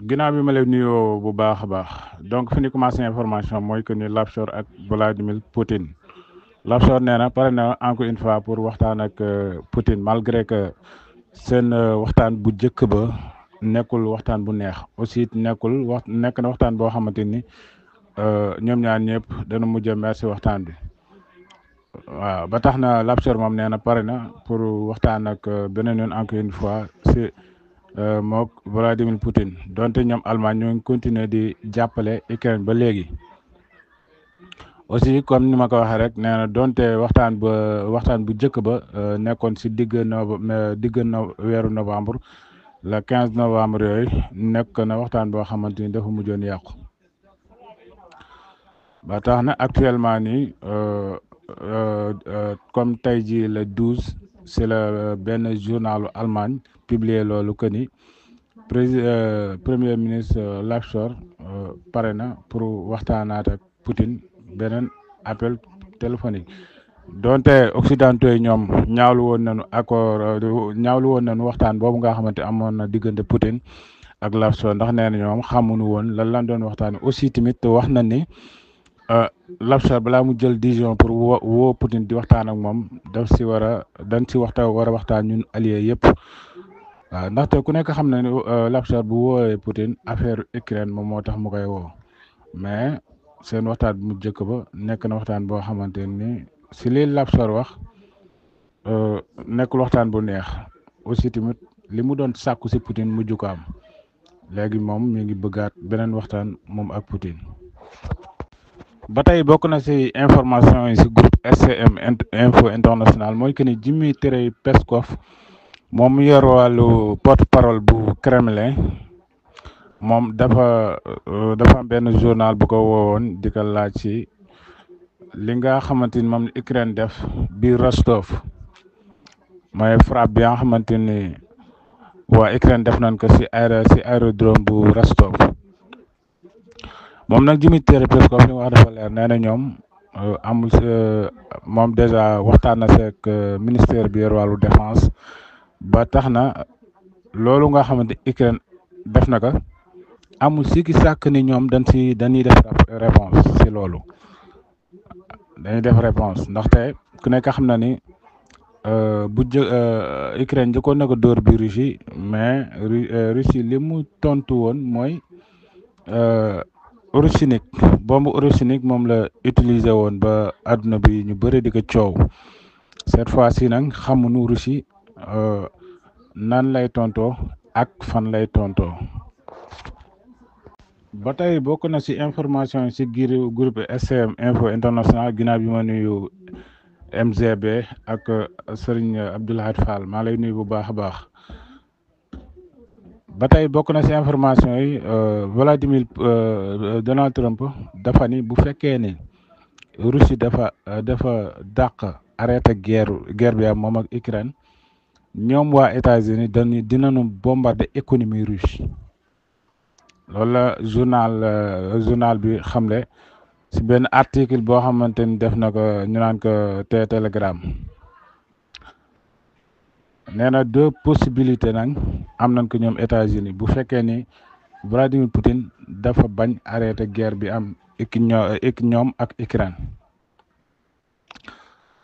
ginnaaw bi ma lay nuyoo bu baax a baax donc fi ñu commencé information mooy que ni Lapsor ak Vladimir Poutine Lapsor nee na pare na encore une fois pour waxtaan ak Poutine malgré que seen waxtaan bu njëkk ba nekkul waxtaan bu neex aussi nekk na waxtaan boo xamante ni ñoom ñaar ñëpp dana mujj a merci waxtaan bi waaw ba tax na Lapsor moom nee na pare na pour waxtaan ak beneen yoon encore une fois si. mook Vladimir Poutine donte ñoom Allemagne ñoo ngi continuer di jàppale Ukraine ba léegi aussi comme ni ma ko waxee rek nee na donte waxtaan bu njëkk ba nekkoon si weeru novembre le 15 novembre yooyu nekk na waxtaan boo xamante ni dafa mujjoon yàqu ba tax na actuellement nii comme tey jii le 12 c'est la benn journalu Allemagne publié loolu que ni premier ministre Lapsor pare na pour waxtaanaat ak Poutine beneen appel téléphonique donte occidentaux yi ñoom ñaawlu woon nañu waxtaan boobu nga xamante amoon na diggante Poutine ak Lapsor ndax nee na ñoom xamuñu woon lan doon waxtaan aussi tamit wax na ni Lapsor balaa mu jël décision pour woo Poutine di waxtaan ak moom dañ si war a waxtaan ñun alliés yëpp waaw ndaxte ku nekk xam na ni Lapsor bu woowee Poutine affaire Ukraine moom moo tax mu koy woo mais seen waxtaan bu mu njëkk ba nekk na waxtaan boo xamante ni si li Lapsor wax nekkul waxtaan bu neex aussi tamit li mu doon sàkku si Poutine mujj ko am léegi moom mi ngi bëggaat beneen waxtaan moom ak Poutine. ba tey bokk na si information yi si groupe SCM info international mooy que ni Dmitry Peskov moom mu yor wàllu porte-parole bu Kremlin moom dafa am benn journal bu ko woowoon di ko laaj ci li nga xamante ni moom la Ukraine def biir Rostov mooy frappe bi nga xamante ni waa Ukraine def nañ ko si aérodrome bu Rostov. moom nag Dmitry Peskov li wax dafa leer nee na ñoom amul moom dèjà waxtaan na seeg ministère bi yor wàllu défense ba tax na loolu nga xamante Ukraine def na ko amul sikki sàkk ni ñoom dañuy def réponse si loolu dañuy def réponse ndaxte ku nekk xam na ni Ukraine njëkkoon na ko dóor bi Russie mais Russie li mu tontu woon mooy Oroshinik bombe Oroshinik moom la utiliser woon ba àdduna bi ñu bëri di ko coow cette fois ci nag xamuñu Russie nan lay tontoo ak fan lay tontoo. ba tey bokk na ci information yi ci groupe SCM info international ginnaaw bi ma nuyu MGB ak Serigne Abdoulaye Fall maa lay nuyu bu baax a baax. ba tey bokk na ci information yi Vladimir Donald Trump dafa ni bu fekkee ni Russie dafa dàq arrêté guerre bi am moom ak Ukraine ñoom waa États-Unis dinañu bombarder économie russe loolu la journal bi xamle ci benn article boo xamante ni def na ko ñu naan ko Telegram. nee na deux possibilités nag am nañ ko ñoom États-Unis bu fekkee ni Vladimir Poutine dafa bañ arrêté guerre bi am ñoom ak Ukraine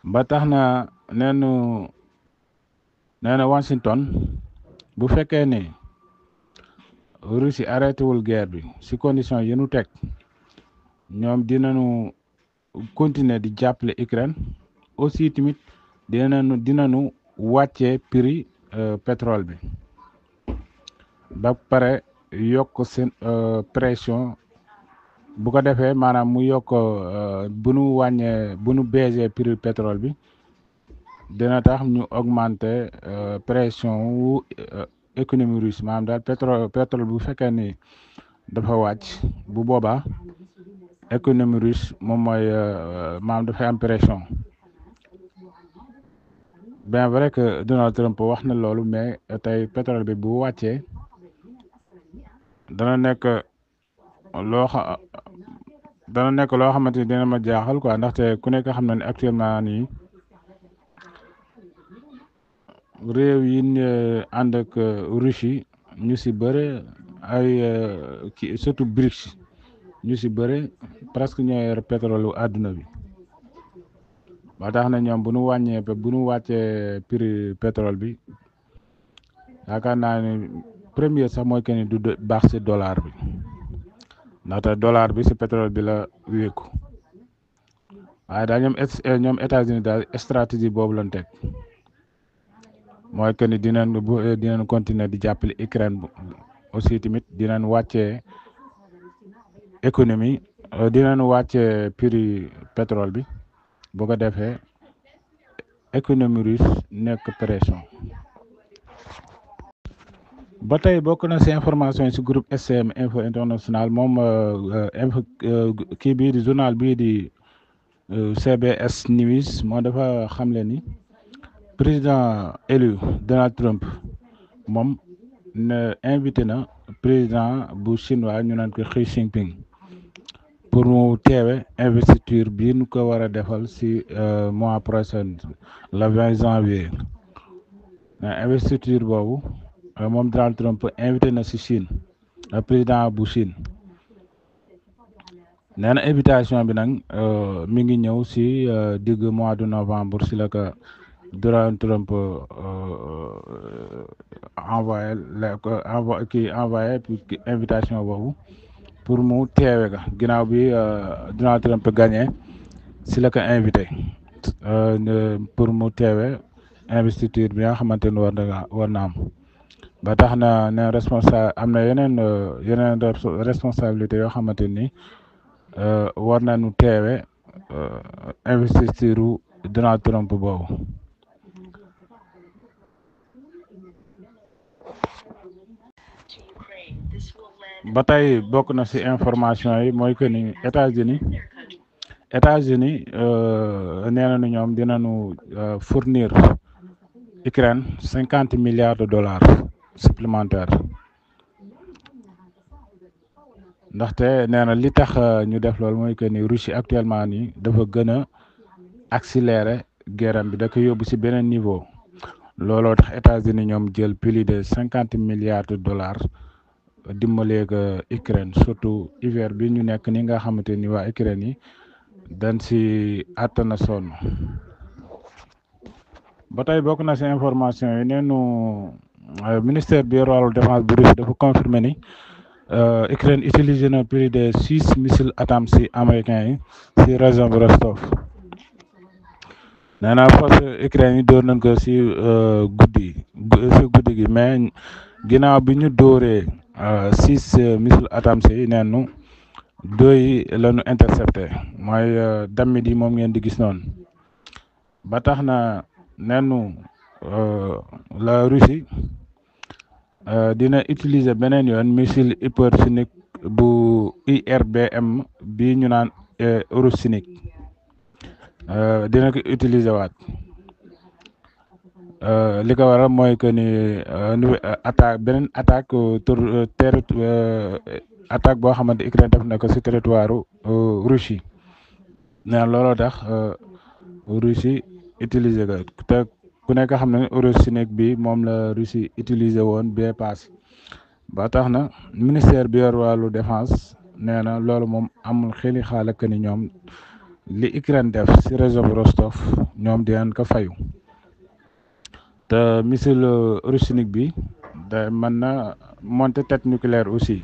ba tax na nee na Washington bu fekkee ni Russie arrêté wul guerre bi ci condition yi nu teg ñoom dinañu continuer di jàppale Ukraine aussi tamit dinañu wàccee prix pétrole bi ba pare yokk seen pression bu ko defee maanaam mu yokk bu nu baissé prix pétrole bi dina tax ñu augmenter pression wu économie russe maanaam daal pétrole bu fekkee ni dafa wàcc bu boobaa économie russe moom mooy maanaam dafay am pression. bien vrai que Donald Trump wax na loolu mais tey pétrole bi bu wàccee dana nekk loo xamante ni dina ma jaaxal quoi ndaxte ku nekk xam na ne actuellement nii réew yi ànd ak Russie ñu si bëre ay kii surtout BRICS ñu si bëre presque ñoo yor pétrole àdduna bi ba tax na ñoom bu ñu wàccee prix pétrole bi yaakaar naa ne premier sax mooy que ni du baax si dollar bi ndaxte dollar bi si pétrole bi la wékku waaye daal ñoom États-Unis daal stratégie boobu lañ teg mooy que ni dinañ continuer di jàppale Ukraine aussi tamit dinañ wàccee économie dinañ wàccee prix pétrole bi bu ko defee économie russe nekk pression. ba tey bokk na si information yi si groupe SCM Info International moom kii bii di journal bii di CBS News moo dafa xamle ni président élu Donald Trump moom ne invité na président bu chinois ñu naan ko Xi Jinping pour mu teewe investiture bi nu ko war a defal si mois prochain le 20 janvier investiture boobu moom Donald Trump invité na si Chine président bu Chine nee na invitation bi nag mi ngi ñëw si digg mois de novembre si la ko Donald Trump envoyé invitation boobu pour mu teewe ga ginnaaw bi Donald Trump gagné si la ko invité pour mu teewe investiture bi nga xamante ni war na am ba tax na ne am na yeneen responsabilité yoo xamante ni war nañu teewe investiture Donald Trump boobu. ba tey bokk na ci information yi mooy que ni États-Unis nee nañu ñoom dinañu fournir Ukraine 50 milliards de dollars supplémentaires ndaxte nee na li tax ñu def loolu mooy que ni Russie actuellement nii dafa gën a accélérer guerre bi da ko yóbbu ci beneen niveau looloo tax États-Unis ñoom jël plus de 50 milliards de dollars dimbalee ko Ukraine surtout hiver bi ñu nekk ni nga xamante ni waa Ukraine yi dañ ci àttana sonn ba tey bokk na ci information yi neenu ministère bi yor wàllu défense bu Russie dafa confirmer ni Ukraine utilisé na plus de 6 missiles ATACMS américains yi ci région bu Rostov nee naa force Ukraine yi dóor nañ ko ci guddi gi mais ginnaaw bi ñu dóoree 6 missiles ATACMS yi neenu 2 yi la ñu intercepté mooy damit yi moom ngeen di gis noonu ba tax na neenu la Russie dina utiliser beneen yoon missile hypersonique bu IRBM bi ñu naan Eurosonic dina ko utiliser waat li ko waral mooy que ni beneen attaque attaque boo xamante Ukraine def na ko ci territoire Russie nee looloo tax Russie utiliser ko te ku nekk xam ne Eurosonic bi moom la Russie utiliser woon bee passé ba tax na ministère bi yor wàllu défense nee na loolu moom amul xeli xaala que ni ñoom li Ukraine def ci réseau bu Rostov ñoom dinañ ko fayu te missile Eurosonic bi da mën na monter tête nucléaire aussi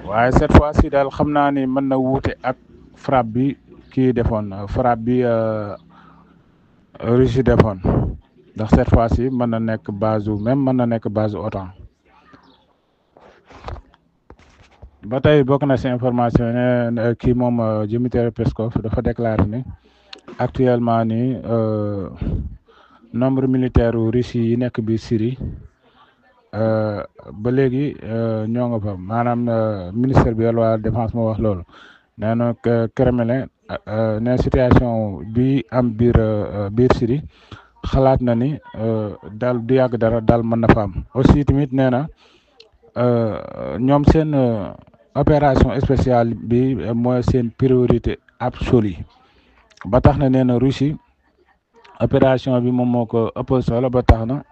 waaye cette fois-ci daal xam naa ni mën na wuute ak frappe bi kii defoon frappe bi Russie defoon ndax cette fois-ci mën na nekk base OTAN ba tey bokk na ci information ne kii moom Dmitry Peskov dafa déclaré ni actuellement ni nombre militaire Russie yi nekk bi Syrie ba léegi ñoo nga fa maanaam ministère bi wàllu défense moo wax loolu nee na Kremlin ne situation bi am biir Syrie xalaat na ni daal du yàgg dara daal mën na fa am aussi tamit nee na ñoom seen opération spéciale bi mooy seen priorité absolue ba tax na nee na Russie opération bi moom moo ko ëppal solo ba tax na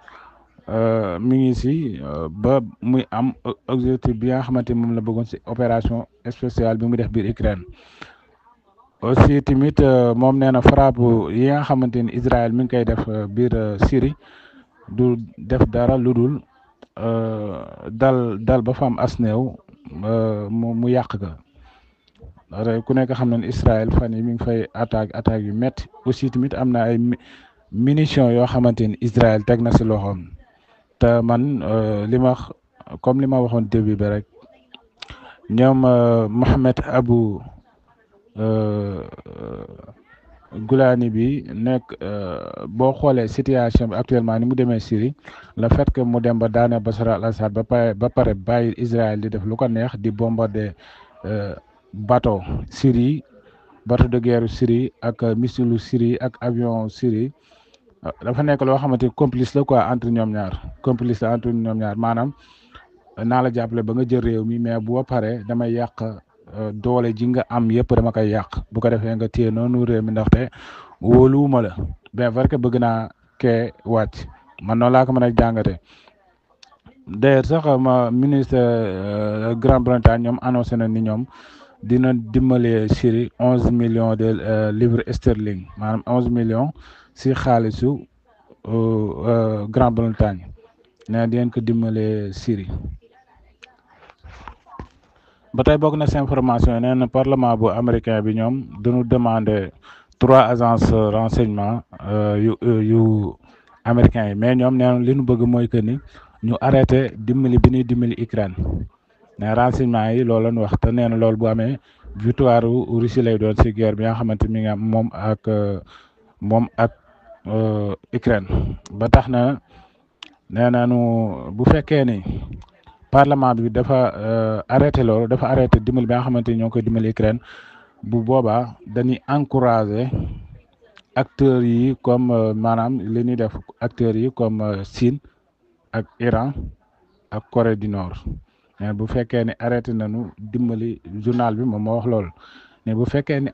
mi ngi si ba muy am objectif bi nga xamante ni moom la bëggoon si opération spéciale bi mu def biir Ukraine. aussi tamit moom nee na frappe yi nga xamante ni Israël mi ngi koy def biir Syrie du def dara lu dul dal ba fa am as néew mu yàq ka ku nekk xam na ne Israël fan yi mi ngi fay attaque yu métti aussi tamit am na ay munitions yoo xamante ni Israël teg na si loxoom te man li ma comme li ma waxoon début bi rek ñoom Mohamed Abu Goulani bi nekk boo xoolee situation bi actuellement ni mu demee Syrie le fait que mu dem ba daane Bachar al-Assad ba pare bàyyi Israël di def lu ko neex di bombarder bateau Syrie bateau de guerre Syrie ak missile Syrie ak avion Syrie dafa nekk loo xamante ni complice la quoi entre ñoom ñaar maanaam naa la jàppale ba nga jël réew mi mais bu ba pare damay yàq doole ji nga am yëpp dama koy yàq bu ko defee nga téye noonu réew mi ndaxte wóoluwuma la bien vrai que bëgg naa kee wàcc man noonu laa ko mën a jàngate d'ailleurs sax ma ministre Grande-Bretagne ñoom annoncé na ni ñoom dina dimbale Syrie 11 millions de livres sterling maanaam 11 millions si xaalisu Grande-Bretagne nee di ngeen ko dimbale Syrie. ba tey bokk na si information nee na parlement bu américain bi ñoom dañu demander 3 agences renseignement yu américains yi mais ñoom nee na li ñu bëgg mooy que ni ñu arrêté dimbali bi ñuy dimbali Ukraine mais renseignement yi loolu lañ wax te nee na loolu bu amee victoire Russie lay doon si guerre bi nga xamante mi nga moom ak Ukraine ba tax na nee nañu bu fekkee ni parlement bi dafa arrêté loolu dafa arrêté dimbali bi nga xamante ni ñoo ngi koy dimbali Ukraine bu boobaa dañuy encourager acteurs yi comme maanaam li ñuy def acteurs yi comme Chine ak Iran ak Corée du Nord mais bu fekkee ni arrêté nañu dimbali journal bi moom moo wax loolu mais bu fekkee ni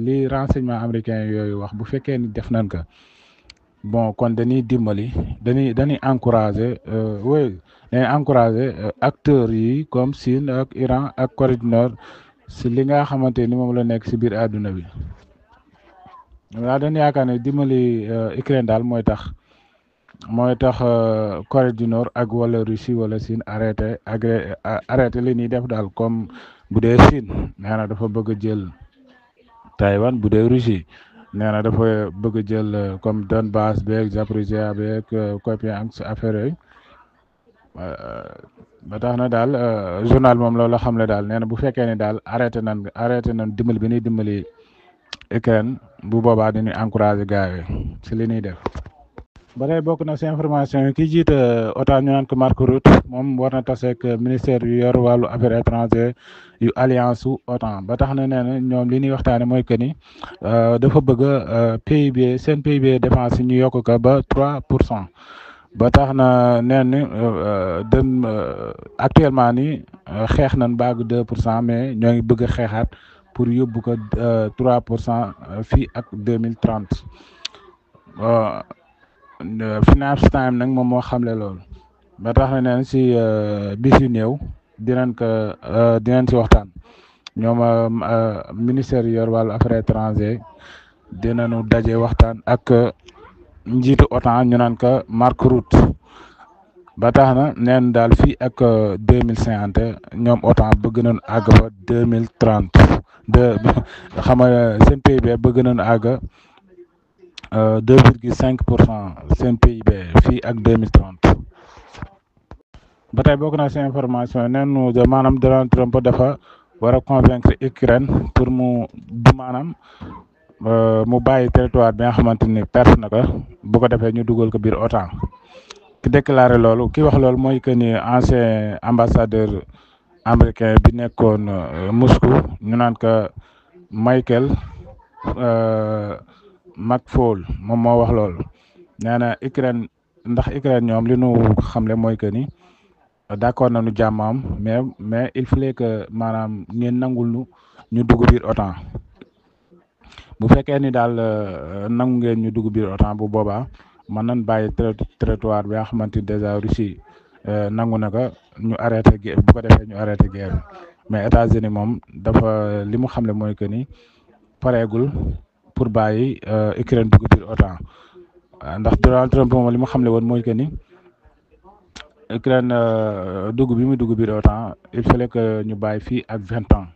li renseignement américain yooyu wax bu fekkee ni def nañ ko bon kon dañuy dimbali dañuy encourager dañuy encourager acteurs yi comme Chine ak Iran ak Corée du Nord si li nga xamante ni moom la nekk si biir àdduna bi waaw dañu yaakaar ne dimbali Ukraine daal mooy tax Corée du Nord ak wala Russie wala Chine arrêté li ñuy def daal comme bu dee Chine nee na dafa bëgg a jël Taïwan bu dee Russie nee na dafa bëgg a jël comme Donbass beeg Zaporizhia beeg Kupiansk affaire yooyu ba tax na daal journal moom loolu la xamle daal nee na bu fekkee ne daal arrêté nañ dimbali bi ñuy dimbali Ukraine bu boobaa dañuy encouragé gars yi si li ñuy def. ba tey bokk na si information yi ki jiite OTAN ñu naan ko Mark Rutte moom war na tase ak ministère yu yor wàllu affaires étrangères yu alliance su OTAN ba tax na nee na ñoom li ñuy waxtaane mooy que ni dafa bëgg PIB seen PIB défense yi ñu yokk ko ba 3%. ba tax na neen dem actuellement ni xeex nañ baag 2% mais ñoo ngi bëgg a xeexaat pour yóbbu ko 3% fii ak 2030 Finance Time nag moom moo xamle loolu ba tax na neen si bis yu néew dinañ si waxtaan ñoom ministère yor wàllu affaires étrangères dinañu daje waxtaan ak njiitu OTAN ñu naan ko Mark Rutte ba tax na neen daal fii ak 2050 ñoom OTAN bëgg nañu àgg fa 2030 xam nga seen PIB bëgg nañu àgg 2,5% seen PIB fii ak 2030 ba tey bokk na si information neenu maanaam Donald Trump dafa war a convaincre Ukraine pour mu maanaam mu bàyyi territoire bi nga xamante ni perte na ko bu ko defee ñu dugal ko biir OTAN ki déclaré loolu ki wax loolu mooy que ni ancien ambassadeur américain bi nekkoon Moscou ñu naan ko Michael McFaul moom moo wax loolu nee na Ukraine ndax Ukraine ñoom li nu xamle mooy que ni d'accord nañu jàmmam mais il fallait que maanaam ngeen nangul ñu dugg biir OTAN bu fekkee ni daal nangu ngeen ñu dugg biir OTAN bu boobaa mën nañ bàyyi territoire bi nga xamante ni déjà Russie nangu na ko ñu arrêté guerre bu ko defee ñu arrêté guerre bi mais États-Unis moom dafa li mu xamle mooy que ni pareegul pour bàyyi Ukraine dugg biir OTAN ndax Donald Trump moom li mu xamle woon mooy que ni Ukraine dugg bi muy dugg biir OTAN il fallait que ñu bàyyi fii ak 20 ans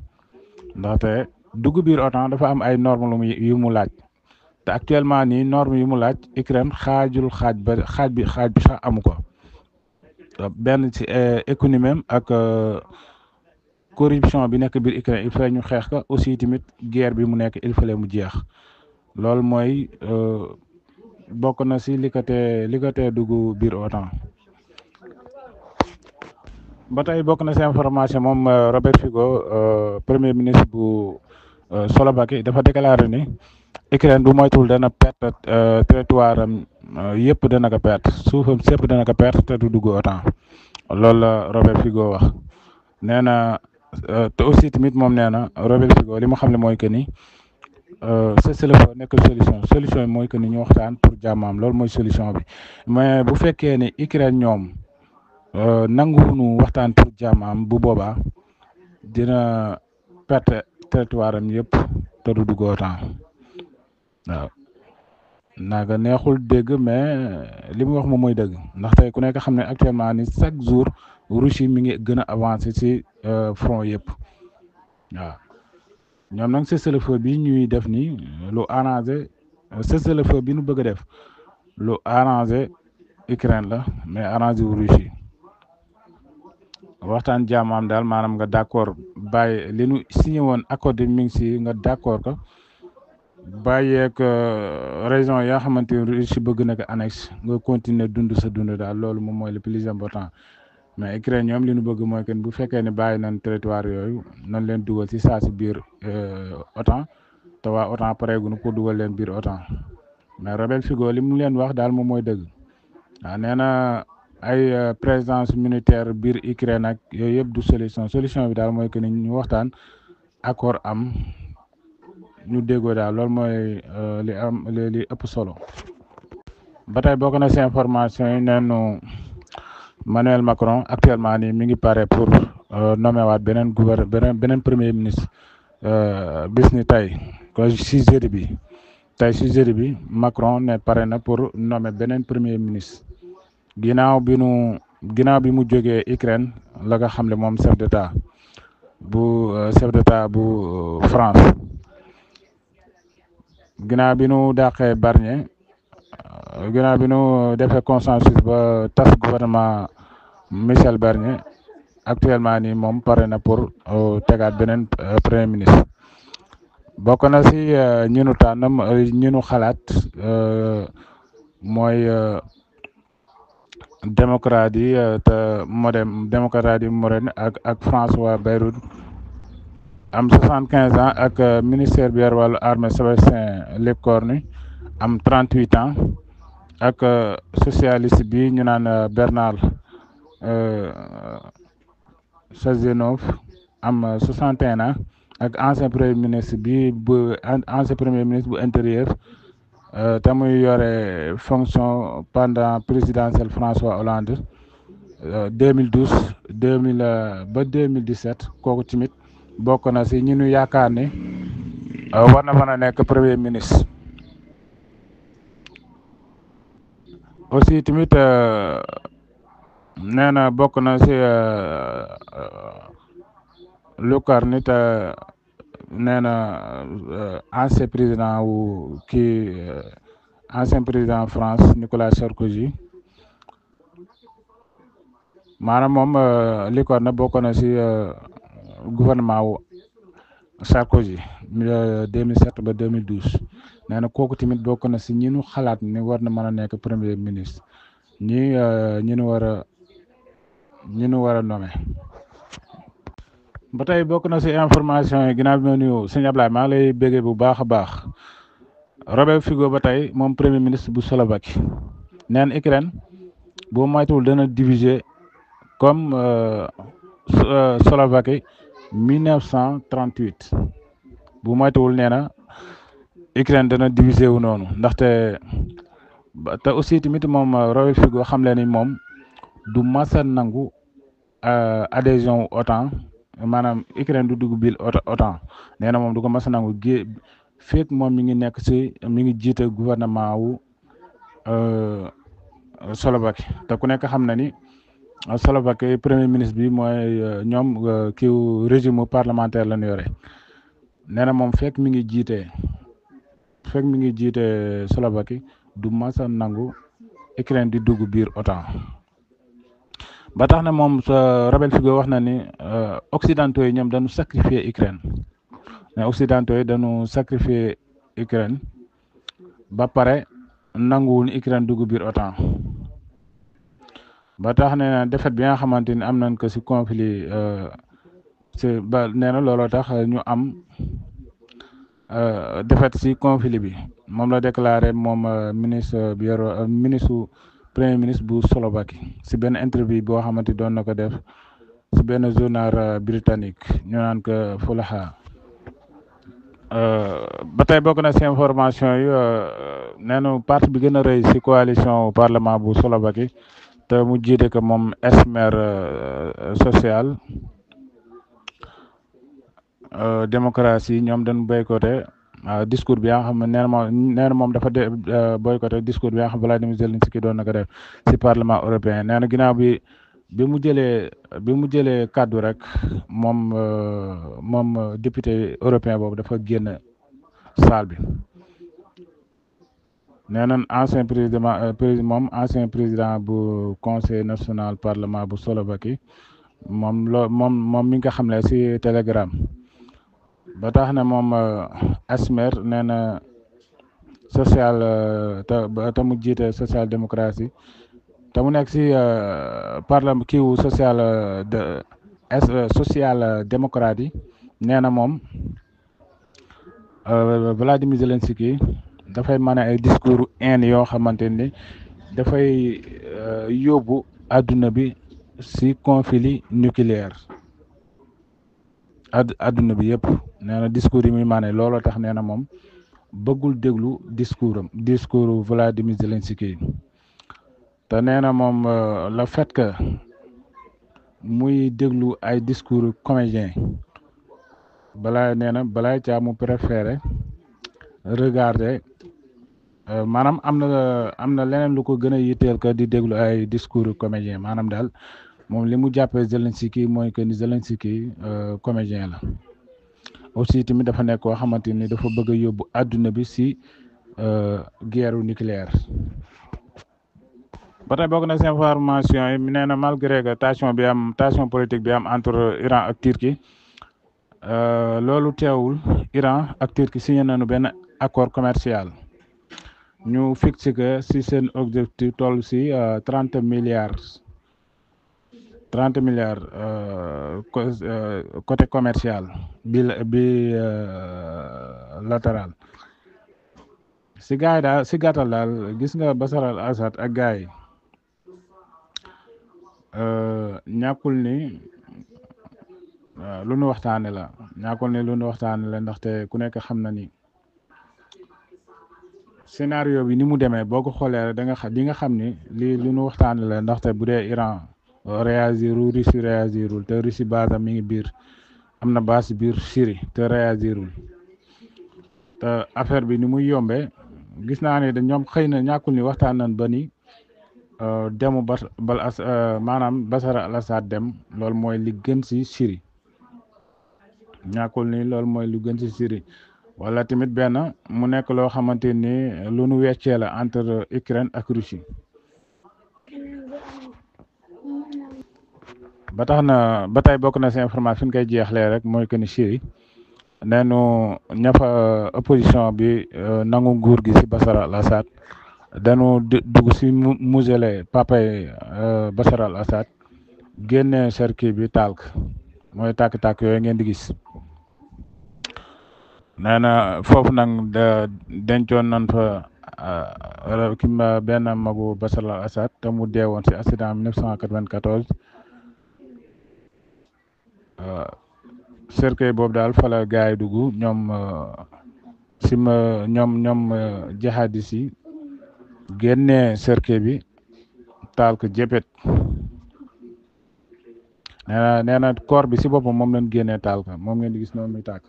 ndaxte dugg biir OTAN dafa am ay normes yu mu laaj te actuellement nii normes yu mu laaj Ukraine xaaj bi sax amu ko benn ci économie ak corruption bi nekk biir Ukraine il fallait ñu xeex ko aussi tamit guerre bi mu nekk il fallait mu jeex loolu mooy bokk na si li ko tee dugg biir OTAN. ba tey bokk na si information moom Robert Fico premier ministre bu Slovaquie dafa déclaré ni Ukraine bu moytuwul dana perte territoire am yëpp dana ko perte suufam sépp dana ko perte te du dugg OTAN loolu la Robert Fico wax nee na te aussi tamit moom nee na Robert Fico li mu xam ne mooy que ni cessez-le-feu nekk solution bi mooy que ni ñu waxtaan pour jàmmaam loolu mooy solution bi mais bu fekkee ni Ukraine ñoom nanguwuñu waxtaan pour jàmmaam bu boobaa dina perte territoire am yëpp te du dugg OTAN waaw naaga neexul dégg mais li mu wax moom mooy dëgg ndax tey ku nekk xam ne actuellement ni chaque jour Russie mi ngi gën a avancé ci front yëpp waaw ñoom nag cessez-le-feu bi ñuy def nii lu arrangé cessez-le-feu bi nu bëgg a def lu arrangé Ukraine la mais arrangé wu Russie waxtaan jaamaam daal maanaam nga d'accord bàyyi li nu signé woon accord de Minsk nga d'accord ko bàyyeek raison yaa xamante ni Russie bëgg na ko annexe nga continuer dund sa dund daal loolu moom mooy le plus important mais Ukraine ñoom li nu bëgg mooy que bu fekkee ne bàyyi nañ territoire yooyu nañ leen dugal ci saa si biir OTAN te waa OTAN pareeguñu pour dugal leen biir OTAN mais Robert Fico li mu leen wax daal moom mooy dëgg waaw nee na ay présence militaire biir Ukraine ak yooyu yëpp du solution bi daal mooy que ni ñu waxtaan accord am ñu déggoo daal loolu mooy li ëpp solo. ba tey bokk na ci information yi neenu Emmanuel Macron actuellement nii mi ngi pare pour nommer waat beneen premier ministre bis ni tey ko si jeudi bi Macron ne pare na pour nommer beneen premier ministre ginnaaw bi mu jógee Ukraine la nga xam ne moom chef d'état bu France ginnaaw bi nu dàqee Barnier ginnaaw bi nu defee consensus ba tas gouvernement Michel Barnier actuellement nii moom pare na pour tegaat beneen premier ministre bokk na si ñi nu tànn ñi nu xalaat mooy démocrate yi te démocrate yi moderne ak François Bayrou am 75 ans ak ministère bi yor wàllu armée Sébastien Lecornu am 38 ans ak socialiste bi ñu naan Bernard Cazeneuve am 61 ans ak ancien premier ministre bu intérieur te muy yore fonction pendant présidentielle François Hollande 2012 ba 2017 kooku tamit bokk na si ñi ñu yaakaar ne war na mën a nekk premier ministre. aussi tamit nee na bokk na si Lucarne te nee na ancien président France Nicolas Sarkozy maanaam moom Lucarne bokk na si gouvernement wu Sarkozy 2007 ba 2012 nee na kooku tamit bokk na si ñi ñu xalaat ni war na mën a nekk premier ministre ñi ñu war a nommer. ba tey bokk na si information yi ginnaaw bi ma nuyu sëñ Ablaye maa ngi lay béggee bu baax a baax Robert Fico ba tey moom premier ministre bu Slovaquie neen Ukraine boo moytuwul dana diviser comme Slovaquie 1938 bu moytuwul nee na Ukraine dana diviser wu noonu ndaxte te aussi tamit moom Robert Fico xam le ni moom du masa nangu adhésion OTAN maanaam Ukraine du dugg biir OTAN nee na moom du ko masa nangu fekk moom mi ngi nekk mi ngi jiite gouvernement wu Slovaquie te ku nekk xam na ni Slovaquie premier ministre bi mooy ñoom kiiw régime parlementaire la ñu yore nee na moom fekk mi ngi jiite Slovaquie du masa nangu Ukraine di dugg biir OTAN ba tax na moom Robert Fico wax na ni occidentaux yi ñoom dañu sacrifier Ukraine mais occidentaux yi dañu sacrifier Ukraine ba pare nanguwul Ukraine dugg biir OTAN ba tax ne défaite bi nga xamante ni am nañ ko ci conflit ba nee na looloo tax ñu am défaite ci conflit bi moom la déclaré moom ministre bi yor ministre premier ministre bu Slovaquie ci benn interview boo xamante doon na ko def ci benn journal britannique ñu naan ko Fulaha ba tey bokk na ci information yi nee na parti bi gën a rëy ci coalition parlement bu Slovaquie te mu jiite ko moom Smer social démocratie ñoom dañu boycotté discours bi nga xam ne nee na moom dafa boycotté discours bi nga xam Vladimir Zelensky doon na ko def ci parlement européen nee na ginnaaw bi mu jëlee kàddu rek moom député européen boobu dafa génn salle bi nee na ancien président bu conseil national parlement bu Slovaquie moom mi nga xam ne ci Telegram ba tax na moom Asmer nee na social te mu jiite social démocratie te mu nekk ci parlement kiiwu social démocrate yi nee na moom Vladimir Zelensky dafay mën ay discours haine yoo xamante ni dafay yóbbu àdduna bi ci conflit nucléaire àdduna bi yëpp nee na discours yi muy maane looloo tax nee na moom bëggul déglu discours Vladimir Zelensky te nee na moom le fait que muy déglu ay discours comédien balaa caa mu préféré regarder maanaam am na leneen lu ko gën a yitteel que di déglu ay discours comédien maanaam daal moom li mu jàppee Zelensky mooy que ni Zelensky comédien la aussi tamit dafa nekk koo xamante ni dafa bëgg a yóbbu àdduna bi ci guerre nucléaire ba tey bokk na ci information yi nee na malgré que tension politique bi am entre Iran ak Turquie loolu teewul Iran ak Turquie signé nañu benn accord commercial ñu fixé que ci seen objectif toll ci 30 milliards côté commercial bi latéral ci gars yi daal ci gàttal daal gis nga Bachar al-Assad ak gars yi ñàkkul ni lu nu waxtaane la ndaxte ku nekk xam na ni scénario bi ni mu demee boo ko xoolee di nga xam ni lii lu nu waxtaane la ndaxte bu dee Iran réagirul Russie réagirul te Russie base mi ngi am na base biir Syrie te réagirul te affaire bi ni muy yombee gis naa ne ñoom xëy na ñàkkul ni waxtaan nañ ba ni demu maanaam Bachar al-Assad dem loolu mooy li gën ci Syrie ñàkkul ni loolu mooy lu gën ci Syrie wala tamit benn mu nekk loo xamante ni lu nu weccee la entre Ukraine ak Russie ba tax na ba tey bokk na ci information fi ñu koy jeexlee rek mooy que ni Syrie neenu ña fa opposition bi nangu nguur gi ci Bachar al-Assad dañu dugg ci mausolée papay Bachar al-Assad génne cercueil bi taal mooy tàkk-tàkk yooyu ngeen di gis nee na foofu nag dencoon nañ fa benn magu Bachar al-Assad te mu deewoon ci accident 1994 cercueil boobu daal fa la gaay yi dugg ñoom jihadis yi génnee cercueil bi taal ko jëppet nee na corps bi si boppam moom lañ génnee taal ko moom ngeen di gis noonu muy tàkk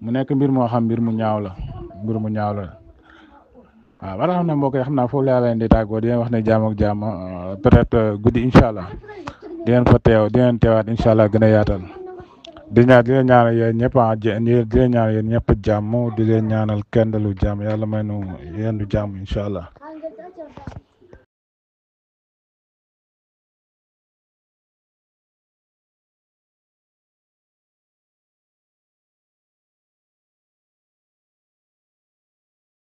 mu nekk mbir moo xam mbir mu ñaaw la waaw ba nga xam ne mbokk yi xam naa foofu laa leen di tàggoo di leen wax ne jaam ak jaam peut-être guddi incha allah di leen fa teewaat incha allah gën a yaatal di leen ñaanal yéen ñëpp di leen ñaanal yéen ñëpp jàmm di leen ñaanal kenn lu jàmm yàlla may nu yendu jàmm incha allah.